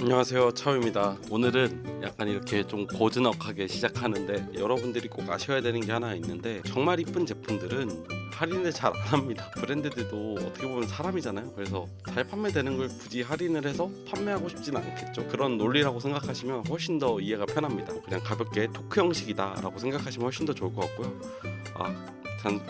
안녕하세요, 차우입니다. 오늘은 약간 이렇게 좀 고즈넉하게 시작하는데 여러분들이 꼭 아셔야 되는 게 하나 있는데, 정말 이쁜 제품들은 할인을 잘 안 합니다. 브랜드들도 어떻게 보면 사람이잖아요. 그래서 잘 판매되는 걸 굳이 할인을 해서 판매하고 싶지는 않겠죠. 그런 논리라고 생각하시면 훨씬 더 이해가 편합니다. 그냥 가볍게 토크 형식이다 라고 생각하시면 훨씬 더 좋을 것 같고요.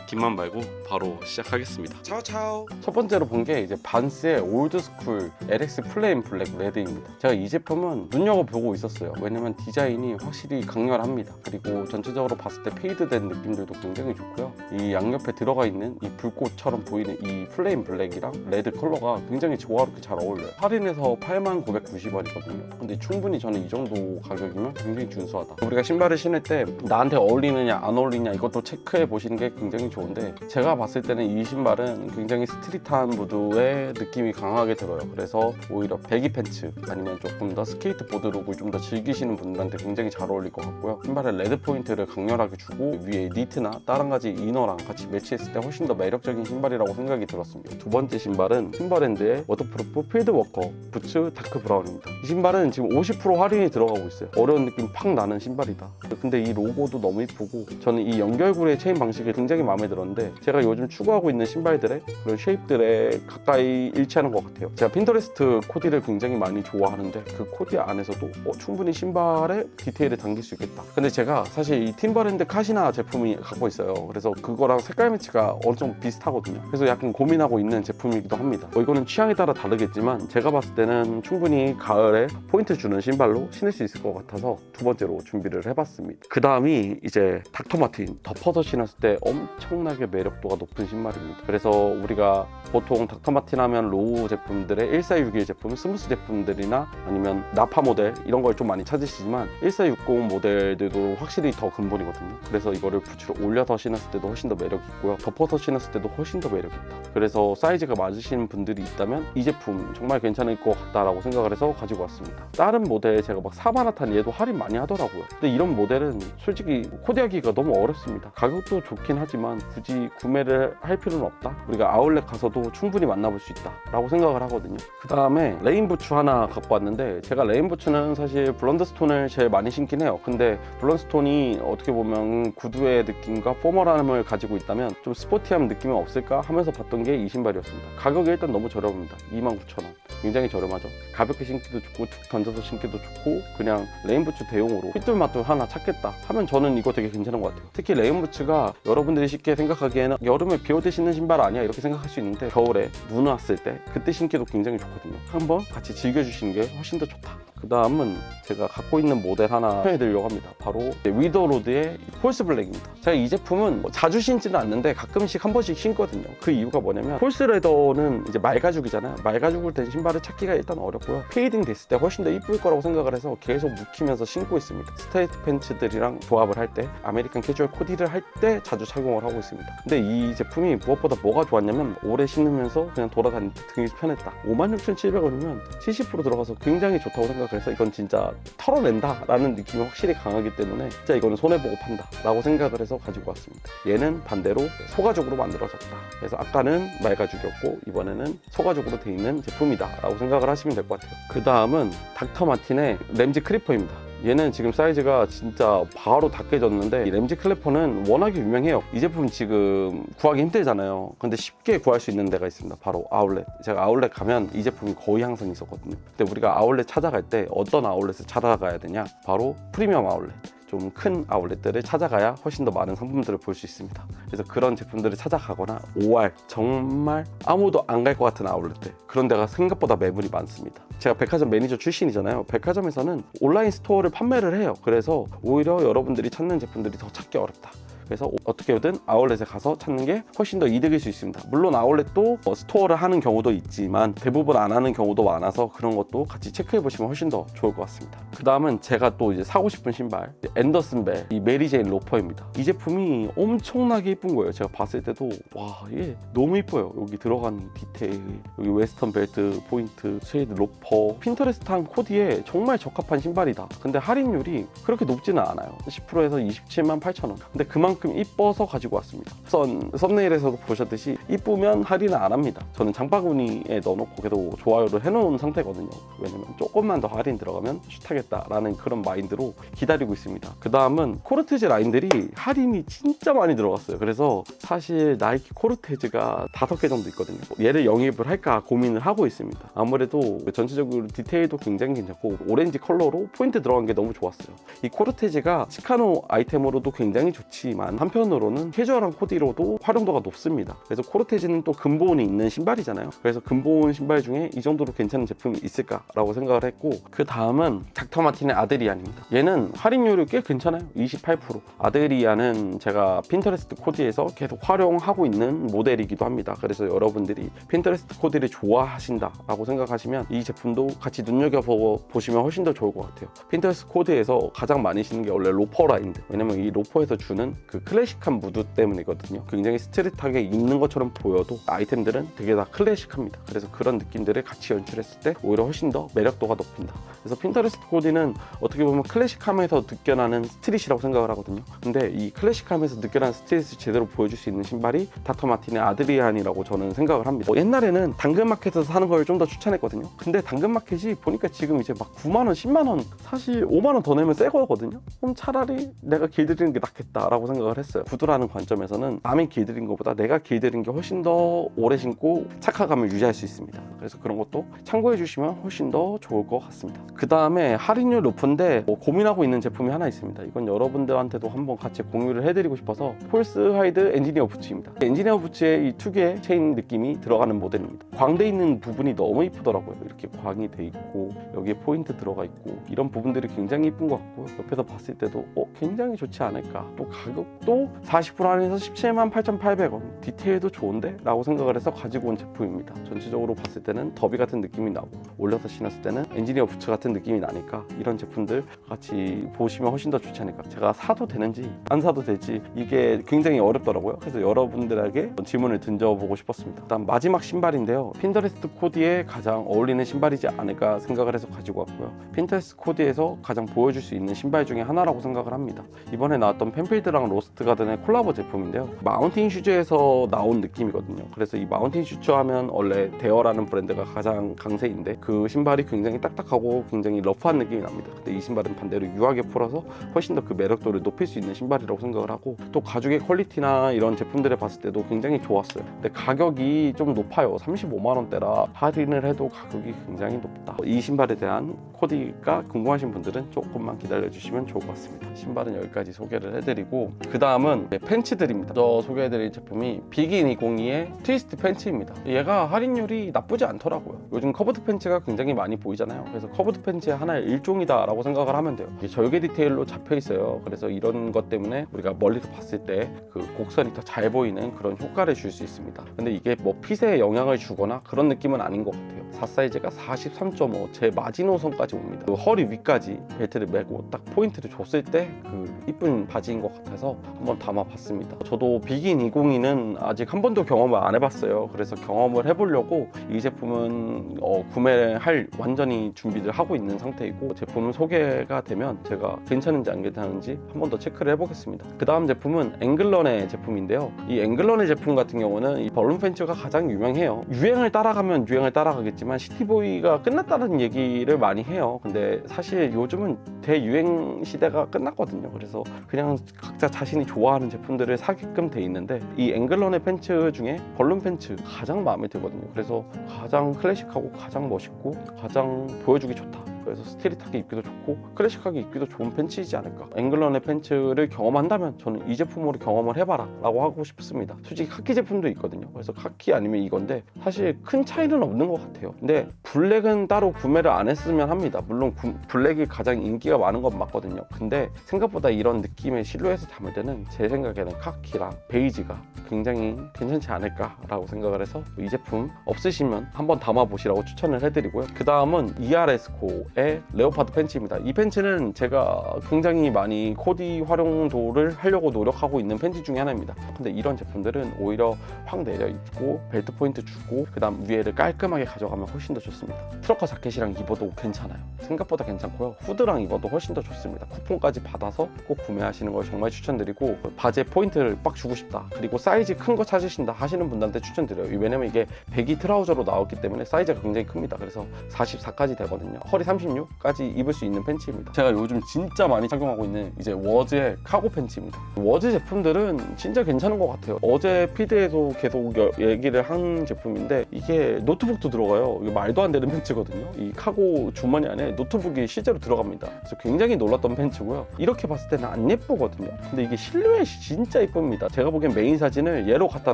긴말 말고 바로 시작하겠습니다. 차오차오. 첫 번째로 본 게 이제 반스의 올드스쿨 LX 플레인 블랙 레드입니다. 제가 이 제품은 눈여겨보고 있었어요. 왜냐면 디자인이 확실히 강렬합니다. 그리고 전체적으로 봤을 때 페이드된 느낌들도 굉장히 좋고요. 이 양옆에 들어가 있는 이 불꽃처럼 보이는 이 플레인 블랙이랑 레드 컬러가 굉장히 조화롭게 잘 어울려요. 할인해서 89,990원이거든요. 근데 충분히 저는 이 정도 가격이면 굉장히 준수하다. 우리가 신발을 신을 때 나한테 어울리느냐 안 어울리냐 이것도 체크해 보시는 게 굉장히 좋은데, 제가 봤을 때는 이 신발은 굉장히 스트릿한 무드의 느낌이 강하게 들어요. 그래서 오히려 배기 팬츠 아니면 조금 더 스케이트보드 룩을 좀 더 즐기시는 분들한테 굉장히 잘 어울릴 것 같고요. 신발에 레드 포인트를 강렬하게 주고 위에 니트나 다른 가지 이너랑 같이 매치했을 때 훨씬 더 매력적인 신발이라고 생각이 들었습니다. 두 번째 신발은 팀버랜드의 워터프루프 필드워커 부츠 다크 브라운입니다. 이 신발은 지금 50% 할인이 들어가고 있어요. 어려운 느낌 팍 나는 신발이다. 근데 이 로고도 너무 이쁘고 저는 이 연결고리의 체인 방식이 굉장히 마음에 들었는데, 제가 요즘 추구하고 있는 신발들의 그런 쉐입들에 가까이 일치하는 것 같아요. 제가 핀터레스트 코디를 굉장히 많이 좋아하는데 그 코디 안에서도 충분히 신발에 디테일을 당길 수 있겠다. 근데 제가 사실 이 팀버랜드 카시나 제품이 갖고 있어요. 그래서 그거랑 색깔 매치가 어느 정도 비슷하거든요. 그래서 약간 고민하고 있는 제품이기도 합니다. 이거는 취향에 따라 다르겠지만 제가 봤을 때는 충분히 가을에 포인트 주는 신발로 신을 수 있을 것 같아서 두 번째로 준비를 해봤습니다. 그 다음이 이제 닥터마틴 덮어서 신었을 때 엄청나게 매력도가 높은 신발입니다. 그래서 우리가 보통 닥터마틴 하면 로우 제품들의 1461 제품, 스무스 제품들이나 아니면 나파 모델 이런 걸 좀 많이 찾으시지만 1460 모델들도 확실히 더 근본이거든요. 그래서 이거를 부츠로 올려서 신었을 때도 훨씬 더 매력이 있고요. 덮어서 신었을 때도 훨씬 더 매력이 있다. 그래서 사이즈가 맞으시는 분들이 있다면 이 제품 정말 괜찮을 것 같다라고 생각을 해서 가지고 왔습니다. 다른 모델 제가 막 사바나탄 얘도 할인 많이 하더라고요. 근데 이런 모델은 솔직히 코디하기가 너무 어렵습니다. 가격도 좋긴 하지만 굳이 구매를 할 필요는 없다. 우리가 아울렛 가서도 충분히 만나볼 수 있다 라고 생각을 하거든요. 그 다음에 레인부츠 하나 갖고 왔는데, 제가 레인부츠는 사실 블런드스톤을 제일 많이 신긴 해요. 근데 블런드스톤이 어떻게 보면 구두의 느낌과 포멀함을 가지고 있다면 좀 스포티한 느낌은 없을까 하면서 봤던 게 이 신발이었습니다. 가격이 일단 너무 저렴합니다. 29,000원. 굉장히 저렴하죠. 가볍게 신기도 좋고 툭 던져서 신기도 좋고, 그냥 레인부츠 대용으로 휘뚤마뚤 하나 찾겠다 하면 저는 이거 되게 괜찮은 것 같아요. 특히 레인부츠가 여러분들이 쉽게 생각하기에는 여름에 비 올 때 신는 신발 아니야 이렇게 생각할 수 있는데, 겨울에 눈 왔을 때 그때 신기도 굉장히 좋거든요. 한번 같이 즐겨주시는 게 훨씬 더 좋다. 그 다음은 제가 갖고 있는 모델 하나 소개해드리려고 합니다. 바로 위더로드의 폴스 블랙입니다. 제가 이 제품은 자주 신지는 않는데 가끔씩 한 번씩 신거든요. 그 이유가 뭐냐면 폴스 레더는 이제 말가죽이잖아요. 말가죽으로 된 신발을 찾기가 일단 어렵고요. 페이딩 됐을 때 훨씬 더 이쁠 거라고 생각을 해서 계속 묵히면서 신고 있습니다. 스트레이트 팬츠들이랑 조합을 할 때, 아메리칸 캐주얼 코디를 할 때 자주 착용을 하고 있습니다. 근데 이 제품이 무엇보다 뭐가 좋았냐면 오래 신으면서 그냥 돌아다니기 되게 편했다. 56,700원이면 70% 들어가서 굉장히 좋다고 생각해서 이건 진짜 털어낸다 라는 느낌이 확실히 강하기 때문에 진짜 이거는 손해보고 판다 라고 생각을 해서 가지고 왔습니다. 얘는 반대로 소가죽으로 만들어졌다. 그래서 아까는 말가죽이었고 이번에는 소가죽으로 되어 있는 제품이다 라고 생각을 하시면 될 것 같아요. 그 다음은 닥터마틴의 램지 크리퍼입니다. 얘는 지금 사이즈가 진짜 바로 다 깨졌는데, 이 램지 클래퍼는 워낙에 유명해요. 이 제품 지금 구하기 힘들잖아요. 근데 쉽게 구할 수 있는 데가 있습니다. 바로 아울렛. 제가 아울렛 가면 이 제품이 거의 항상 있었거든요. 근데 우리가 아울렛 찾아갈 때 어떤 아울렛을 찾아가야 되냐? 바로 프리미엄 아울렛. 좀 큰 아울렛들을 찾아가야 훨씬 더 많은 상품들을 볼 수 있습니다. 그래서 그런 제품들을 찾아가거나 OR, 정말 아무도 안 갈 것 같은 아울렛들, 그런 데가 생각보다 매물이 많습니다. 제가 백화점 매니저 출신이잖아요. 백화점에서는 온라인 스토어를 판매를 해요. 그래서 오히려 여러분들이 찾는 제품들이 더 찾기 어렵다. 그래서 어떻게든 아울렛에 가서 찾는 게 훨씬 더 이득일 수 있습니다. 물론 아울렛도 스토어를 하는 경우도 있지만 대부분 안 하는 경우도 많아서 그런 것도 같이 체크해 보시면 훨씬 더 좋을 것 같습니다. 그 다음은 제가 또 이제 사고 싶은 신발, 앤더슨 벨 이 메리제인 로퍼입니다. 이 제품이 엄청나게 이쁜 거예요. 제가 봤을 때도 와, 이게 너무 이뻐요. 여기 들어간 디테일, 여기 웨스턴 벨트 포인트, 쉐이드 로퍼, 핀터레스트한 코디에 정말 적합한 신발이다. 근데 할인율이 그렇게 높지는 않아요. 10%에서 278,000원. 근데 그만큼 그만큼 이뻐서 가지고 왔습니다. 썸네일에서도 보셨듯이 이쁘면 할인을 안 합니다. 저는 장바구니에 넣어놓고 계속 좋아요를 해놓은 상태거든요. 왜냐면 조금만 더 할인 들어가면 슛하겠다라는 그런 마인드로 기다리고 있습니다. 그 다음은 코르테즈 라인들이 할인이 진짜 많이 들어갔어요. 그래서 사실 나이키 코르테즈가 5개 정도 있거든요. 얘를 영입을 할까 고민을 하고 있습니다. 아무래도 전체적으로 디테일도 굉장히 괜찮고 오렌지 컬러로 포인트 들어간 게 너무 좋았어요. 이 코르테즈가 치카노 아이템으로도 굉장히 좋지만 한편으로는 캐주얼한 코디로도 활용도가 높습니다. 그래서 코르테즈는 또 근본이 있는 신발이잖아요. 그래서 근본 신발 중에 이 정도로 괜찮은 제품이 있을까라고 생각을 했고, 그 다음은 닥터 마틴의 아드리안입니다. 얘는 할인율이 꽤 괜찮아요. 28%. 아드리안은 제가 핀터레스트 코디에서 계속 활용하고 있는 모델이기도 합니다. 그래서 여러분들이 핀터레스트 코디를 좋아하신다라고 생각하시면 이 제품도 같이 눈여겨보시면 훨씬 더 좋을 것 같아요. 핀터레스트 코디에서 가장 많이 신는 게 원래 로퍼 라인들. 왜냐면 이 로퍼에서 주는 그 클래식한 무드 때문이거든요. 굉장히 스트릿하게 입는 것처럼 보여도 아이템들은 되게 다 클래식합니다. 그래서 그런 느낌들을 같이 연출했을 때 오히려 훨씬 더 매력도가 높습니다. 그래서 핀터레스트 코디는 어떻게 보면 클래식함에서 느껴나는 스트릿이라고 생각을 하거든요. 근데 이 클래식함에서 느껴나는 스트릿을 제대로 보여줄 수 있는 신발이 닥터 마틴의 아드리안이라고 저는 생각을 합니다. 옛날에는 당근마켓에서 사는 걸 좀 더 추천했거든요. 근데 당근마켓이 보니까 지금 이제 막 9만원, 10만원, 사실 5만원 더 내면 새 거거든요. 그럼 차라리 내가 길들이는 게 낫겠다라고 생각을 했어요. 구두라는 관점에서는 남이 길들인 것보다 내가 길들인 게 훨씬 더 오래 신고 착화감을 유지할 수 있습니다. 그래서 그런 것도 참고해 주시면 훨씬 더 좋을 것 같습니다. 그 다음에 할인율 높은데 고민하고 있는 제품이 하나 있습니다. 이건 여러분들한테도 한번 같이 공유를 해드리고 싶어서 폴스 하이드 엔지니어 부츠입니다. 엔지니어 부츠에 이 투개 체인 느낌이 들어가는 모델입니다. 광대 있는 부분이 너무 이쁘더라고요. 이렇게 광이 돼 있고 여기에 포인트 들어가 있고 이런 부분들이 굉장히 이쁜 것 같고, 옆에서 봤을 때도 굉장히 좋지 않을까. 또 가격도 40% 할인해서 178,800원. 디테일도 좋은데? 라고 생각을 해서 가지고 온 제품입니다. 전체적으로 봤을 때는 더비 같은 느낌이 나고 올려서 신었을 때는 엔지니어 부츠 같은 느낌이 나니까 이런 제품들 같이 보시면 훨씬 더 좋지 않을까. 제가 사도 되는지 안 사도 될지 이게 굉장히 어렵더라고요. 그래서 여러분들에게 질문을 던져보고 싶었습니다. 일단 마지막 신발인데요. 핀터레스트 코디에 가장 어울리는 신발이지 않을까 생각을 해서 가지고 왔고요. 핀터레스트 코디에서 가장 보여줄 수 있는 신발 중에 하나라고 생각을 합니다. 이번에 나왔던 펜필드랑 로스트 가든의 콜라보 제품인데요. 마운틴 슈즈에서 나온 느낌이거든요. 그래서 이 마운틴 슈즈 하면 원래 데어라는 브랜드가 가장 강세인데 그 신발이 굉장히 딱딱하고 굉장히 러프한 느낌이 납니다. 근데 이 신발은 반대로 유하게 풀어서 훨씬 더 그 매력도를 높일 수 있는 신발이라고 생각을 하고, 또 가죽의 퀄리티나 이런 제품들을 봤을 때도 굉장히 좋았어요. 근데 가격이 좀 높아요. 35만 원대라 할인을 해도 가격이 굉장히 높다. 이 신발에 대한 코디가 궁금하신 분들은 조금만 기다려주시면 좋을 것 같습니다. 신발은 여기까지 소개를 해드리고, 그 다음은 팬츠들입니다. 저 소개해드릴 제품이 비긴 202의 트위스트 팬츠입니다. 얘가 할인율이 나쁘지 않더라고요. 요즘 커브드 팬츠가 굉장히 많이 보이잖아요. 그래서 커브드 팬츠의 하나의 일종이다 라고 생각을 하면 돼요. 이게 절개 디테일로 잡혀 있어요. 그래서 이런 것 때문에 우리가 멀리서 봤을 때 그 곡선이 더 잘 보이는 그런 효과를 줄 수 있습니다. 근데 이게 뭐 핏에 영향을 주거나 그런 느낌은 아닌 것 같아요. 4사이즈가 43.5, 제 마지노선까지 옵니다. 그 허리 위까지 벨트를 메고 딱 포인트를 줬을 때 그 이쁜 바지인 것 같아서 한번 담아봤습니다. 저도 비긴 202는 아직 한 번도 경험을 안 해봤어요. 그래서 경험을 해보려고 이 제품은 구매를 할 완전히 준비를 하고 있는 상태이고, 제품 소개가 되면 제가 괜찮은지 안 괜찮은지 한 번 더 체크를 해보겠습니다. 그 다음 제품은 앵글런의 제품인데요. 이 앵글런의 제품 같은 경우는 이 벌룬 팬츠가 가장 유명해요. 유행을 따라가면 유행을 따라가겠지만 시티보이가 끝났다는 얘기를 많이 해요. 근데 사실 요즘은 대유행 시대가 끝났거든요. 그래서 그냥 각자 자신이 좋아하는 제품들을 사게끔 돼 있는데, 이 앵글런의 팬츠 중에 벌룬 팬츠 가장 마음에 들거든요. 그래서 가장 클래식하고 가장 멋있고 가장 보여주기 좋다. 그래서 스트릿하게 입기도 좋고 클래식하게 입기도 좋은 팬츠이지 않을까. 앵글런의 팬츠를 경험한다면 저는 이 제품으로 경험을 해봐라 라고 하고 싶습니다. 솔직히 카키 제품도 있거든요. 그래서 카키 아니면 이건데 사실 큰 차이는 없는 것 같아요. 근데 블랙은 따로 구매를 안 했으면 합니다. 물론 블랙이 가장 인기가 많은 건 맞거든요. 근데 생각보다 이런 느낌의 실루엣을 담을 때는 제 생각에는 카키랑 베이지가 굉장히 괜찮지 않을까 라고 생각을 해서 이 제품 없으시면 한번 담아보시라고 추천을 해드리고요. 그 다음은 ERS코의 레오파드 팬츠입니다. 이 팬츠는 제가 굉장히 많이 코디 활용도를 하려고 노력하고 있는 팬츠 중에 하나입니다. 근데 이런 제품들은 오히려 확 내려 입고 벨트 포인트 주고 그 다음 위에를 깔끔하게 가져가면 훨씬 더 좋습니다. 트러커 자켓이랑 입어도 괜찮아요. 생각보다 괜찮고요. 후드랑 입어도 훨씬 더 좋습니다. 쿠폰까지 받아서 꼭 구매하시는 걸 정말 추천드리고, 바지에 포인트를 빡 주고 싶다, 그리고 사이즈 큰 거 찾으신다 하시는 분들한테 추천드려요. 왜냐면 이게 배기 트라우저로 나왔기 때문에 사이즈가 굉장히 큽니다. 그래서 44까지 되거든요. 허리 36까지 입을 수 있는 팬츠입니다. 제가 요즘 진짜 많이 착용하고 있는 이제 워즈의 카고 팬츠입니다. 워즈 제품들은 진짜 괜찮은 것 같아요. 어제 피드에도 계속 얘기를 한 제품인데, 이게 노트북도 들어가요. 이게 말도 안 되는 팬츠거든요. 이 카고 주머니 안에 노트북이 실제로 들어갑니다. 그래서 굉장히 놀랐던 팬츠고요. 이렇게 봤을 때는 안 예쁘거든요. 근데 이게 실루엣이 진짜 예쁩니다. 제가 보기엔 메인 사진을 얘로 갖다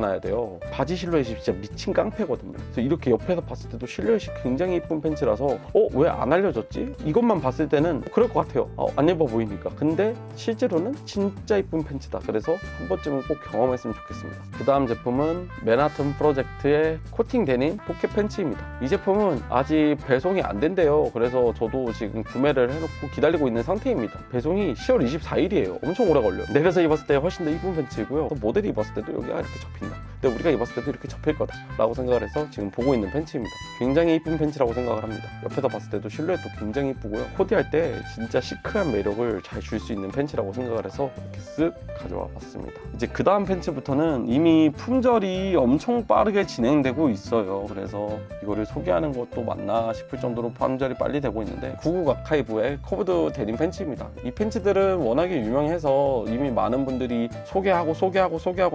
놔야 돼요. 바지 실루엣이 진짜 미친 깡패거든요. 그래서 이렇게 옆에서 봤을 때도 실루엣이 굉장히 예쁜 팬츠라서 왜 안 알려졌지? 이것만 봤을 때는 그럴 것 같아요. 안 예뻐 보이니까. 근데 실제로는 진짜 예쁜 팬츠다. 그래서 한 번쯤은 꼭 경험했으면 좋겠습니다. 그 다음 제품은 맨하튼 프로젝트의 코팅 데님 포켓 팬츠입니다. 이 제품은 아직 배송이 안 된대요. 그래서 저도 지금 구매를 해놓고 기다리고 있는 상태입니다. 배송이 10월 24일이에요. 엄청 오래 걸려요. 내려서 입었을 때 훨씬 더 이쁜 팬츠이고요. 또 모델이 입었을 때도 여기가 이렇게 접힌다. 근데 우리가 입었을 때도 이렇게 접힐 거다 라고 생각을 해서 지금 보고 있는 팬츠입니다. 굉장히 이쁜 팬츠라고 생각을 합니다. 옆에서 봤을 때도 실루엣도 굉장히 이쁘고요. 코디할 때 진짜 시크한 매력을 잘 줄 수 있는 팬츠라고 생각을 해서 이렇게 쓱 가져와 봤습니다. 이제 그 다음 팬츠부터는 이미 품절이 엄청 빠르게 진행되고 있어요. 그래서 이거를 소개하는 것도 맞나 싶을 정도로 품절이 빨리 되고 있는데, 99 아카이브의 커브드 데님 팬츠입니다. 이 팬츠들은 워낙에 유명해서 이미 많은 분들이 소개하고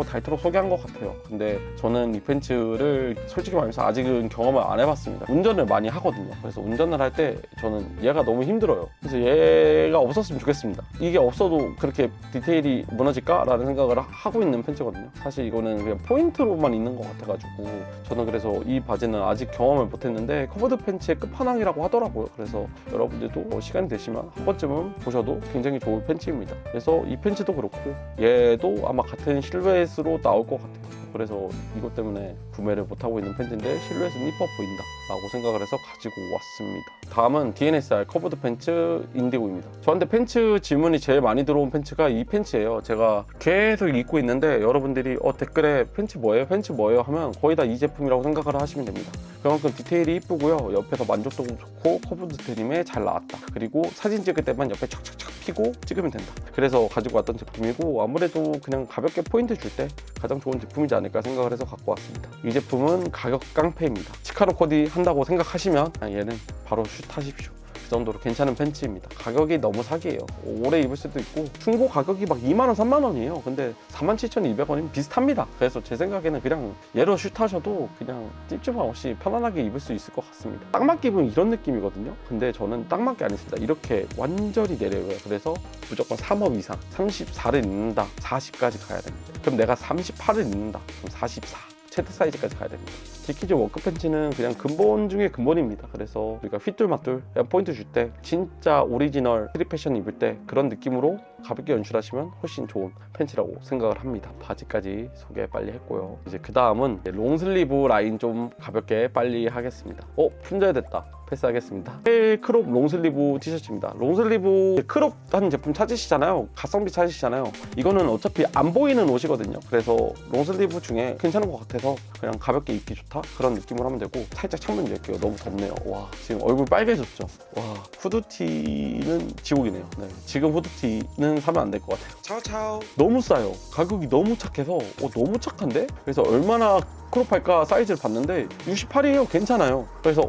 닳도록 소개한 것 같아요. 근데 저는 이 팬츠를 솔직히 말해서 아직은 경험을 안 해봤습니다. 운전을 많이 하거든요. 그래서 운전을 할 때 저는 얘가 너무 힘들어요. 그래서 얘가 없었으면 좋겠습니다. 이게 없어도 그렇게 디테일이 무너질까? 라는 생각을 하고 있는 팬츠거든요. 사실 이거는 그냥 포인트로만 있는 것 같아가지고, 저는 그래서 이 바지는 아직 경험을 못했는데 커버드 팬츠의 끝판왕이라고 하더라고요. 그래서 여러분들도 시간이 되시면 한 번쯤은 보셔도 굉장히 좋은 팬츠입니다. 그래서 이 팬츠도 그렇고 얘도 아마 같은 실루엣으로 나올 것 같아요. 그래서 이것 때문에 구매를 못하고 있는 팬츠인데 실루엣은 이뻐 보인다 라고 생각을 해서 가지고 왔습니다. 다음은 DNSR 커버드 팬츠 인디고입니다. 저한테 팬츠 질문이 제일 많이 들어온 팬츠가 이 팬츠예요. 제가 계속 입고 있는데 여러분들이 댓글에 팬츠 뭐예요? 팬츠 뭐예요? 하면 거의 다 이 제품이라고 생각을 하시면 됩니다. 그만큼 디테일이 이쁘고요. 옆에서 만족도도 좋고 커버드 데님에 잘 나왔다. 그리고 사진 찍을 때만 옆에 착착착 피고 찍으면 된다. 그래서 가지고 왔던 제품이고, 아무래도 그냥 가볍게 포인트 줄 때 가장 좋은 제품이지 않을까 생각을 해서 갖고 왔습니다. 이 제품은 가격 깡패입니다. 치카로 코디 한다고 생각하시면 얘는 바로 슛하십시오. 그 정도로 괜찮은 팬츠입니다. 가격이 너무 사기예요. 오래 입을 수도 있고, 중고 가격이 막 2만원, 3만원이에요. 근데 47,200원이면 비슷합니다. 그래서 제 생각에는 그냥 얘로 슛하셔도 그냥 찝찝함 없이 편안하게 입을 수 있을 것 같습니다. 딱 맞게 입으면 이런 느낌이거든요. 근데 저는 딱 맞게 안 했습니다. 이렇게 완전히 내려요. 그래서 무조건 3업 이상, 34를 입는다, 40까지 가야 됩니다. 그럼 내가 38을 입는다, 그럼 44. 최대 사이즈까지 가야 됩니다. 디키즈 워크 팬츠는 그냥 근본 중에 근본입니다. 그래서 우리가 휘뚤마뚤 포인트 줄 때 진짜 오리지널 스트릿 패션 입을 때 그런 느낌으로 가볍게 연출하시면 훨씬 좋은 팬츠라고 생각을 합니다. 바지까지 소개 빨리 했고요. 이제 그 다음은 롱슬리브 라인 좀 가볍게 빨리 하겠습니다. 품절됐다. 패스하겠습니다. 크롭 롱슬리브 티셔츠입니다. 롱슬리브 크롭 한 제품 찾으시잖아요. 가성비 찾으시잖아요. 이거는 어차피 안 보이는 옷이거든요. 그래서 롱슬리브 중에 괜찮은 것 같아서 그냥 가볍게 입기 좋다? 그런 느낌으로 하면 되고, 살짝 창문 열게요. 너무 덥네요. 와, 지금 얼굴 빨개졌죠? 와, 후드티는 지옥이네요. 네, 지금 후드티는 사면 안 될 것 같아요. 차오차오. 너무 싸요. 가격이 너무 착해서 너무 착한데? 그래서 얼마나 크롭할까 사이즈를 봤는데 68이에요. 괜찮아요. 그래서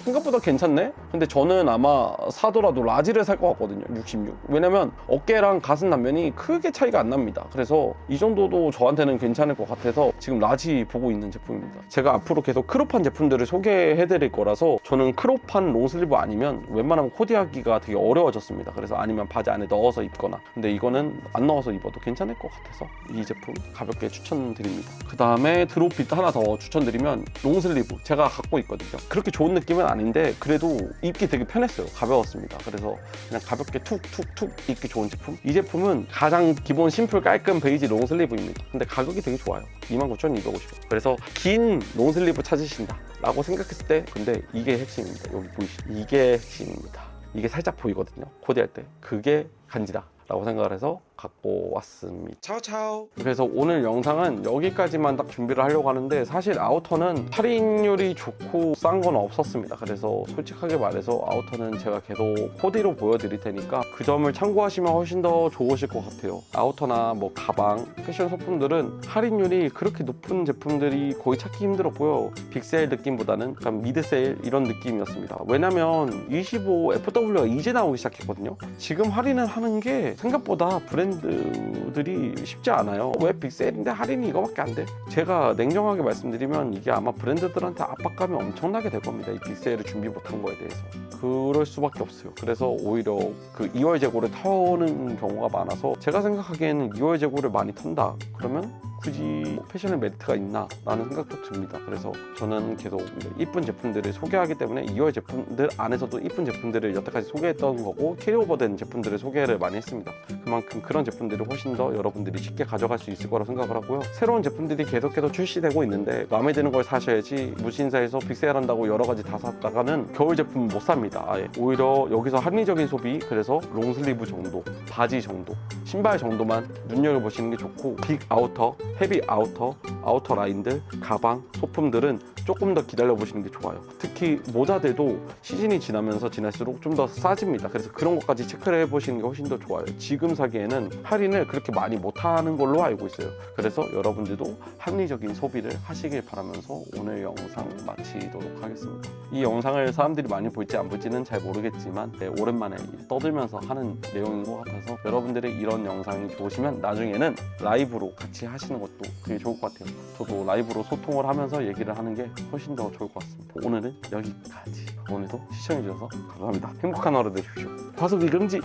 생각보다 괜찮네? 근데 저는 아마 사더라도 라지를 살 것 같거든요. 66. 왜냐면 어깨랑 가슴 단면이 크게 차이가 안 납니다. 그래서 이 정도도 저한테는 괜찮을 것 같아서 지금 라지 보고 있는 제품입니다. 제가 앞으로 계속 크롭한 제품들을 소개해드릴 거라서, 저는 크롭한 롱슬리브 아니면 웬만하면 코디하기가 되게 어려워졌습니다. 그래서 아니면 바지 안에 넣어서 입거나. 근데 이거는 안 넣어서 입어도 괜찮을 것 같아서 이 제품 가볍게 추천드립니다. 그 다음에 드롭핏 하나 더 추천드리면 롱슬리브 제가 갖고 있거든요. 그렇게 좋은 느낌은 아닌데 그래도 입기 되게 편했어요. 가벼웠습니다. 그래서 그냥 가볍게 툭툭툭 입기 좋은 제품. 이 제품은 가장 기본 심플 깔끔 베이지 롱슬리브입니다. 근데 가격이 되게 좋아요. 29,250원. 그래서 긴 롱슬리브 찾으신다 라고 생각했을 때 근데 이게 핵심입니다. 여기 보이시죠? 이게 핵심입니다. 이게 살짝 보이거든요. 코디할 때 그게 간지다 라고 생각을 해서 갖고 왔습니다. 차오차오. 그래서 오늘 영상은 여기까지만 딱 준비를 하려고 하는데, 사실 아우터는 할인율이 좋고 싼 건 없었습니다. 그래서 솔직하게 말해서 아우터는 제가 계속 코디로 보여드릴 테니까 그 점을 참고하시면 훨씬 더 좋으실 것 같아요. 아우터나 뭐 가방, 패션 소품들은 할인율이 그렇게 높은 제품들이 거의 찾기 힘들었고요. 빅세일 느낌보다는 약간 미드세일 이런 느낌이었습니다. 왜냐면 25 FW가 이제 나오기 시작했거든요. 지금 할인을 하는 게 생각보다 브랜드들이 쉽지 않아요. 왜 빅세일인데 할인이 이거밖에 안 돼? 제가 냉정하게 말씀드리면 이게 아마 브랜드들한테 압박감이 엄청나게 될 겁니다. 이 빅세일을 준비 못한 거에 대해서. 그럴 수밖에 없어요. 그래서 오히려 그 2월 재고를 터는 경우가 많아서, 제가 생각하기에는 2월 재고를 많이 턴다 그러면 굳이 패션의 메리트가 있나 라는 생각도 듭니다. 그래서 저는 계속 이쁜 제품들을 소개하기 때문에 2월 제품들 안에서도 이쁜 제품들을 여태까지 소개했던 거고, 캐리오버된 제품들을 소개를 많이 했습니다. 그만큼 그런 제품들이 훨씬 더 여러분들이 쉽게 가져갈 수 있을 거라고 생각을 하고요. 새로운 제품들이 계속해서 출시되고 있는데 마음에 드는 걸 사셔야지, 무신사에서 빅세일한다고 여러 가지 다 샀다가는 겨울 제품 못 삽니다. 아예. 오히려 여기서 합리적인 소비, 그래서 롱슬리브 정도, 바지 정도, 신발 정도만 눈여겨보시는 게 좋고, 빅 아우터, 헤비 아우터, 아우터 라인들, 가방, 소품들은 조금 더 기다려보시는 게 좋아요. 특히 모자들도 시즌이 지나면서 지날수록 좀 더 싸집니다. 그래서 그런 것까지 체크를 해보시는 게 훨씬 더 좋아요. 지금 사기에는 할인을 그렇게 많이 못하는 걸로 알고 있어요. 그래서 여러분들도 합리적인 소비를 하시길 바라면서 오늘 영상 마치도록 하겠습니다. 이 영상을 사람들이 많이 볼지 안 볼지는 잘 모르겠지만 오랜만에 떠들면서 하는 내용인 것 같아서, 여러분들의 이런 영상이 좋으시면 나중에는 라이브로 같이 하시는 것도 되게 좋을 것 같아요. 저도 라이브로 소통을 하면서 얘기를 하는 게 훨씬 더 좋을 것 같습니다. 오늘은 여기까지. 오늘도 시청해주셔서 감사합니다. 행복한 하루 되십시오. 과소비 금지!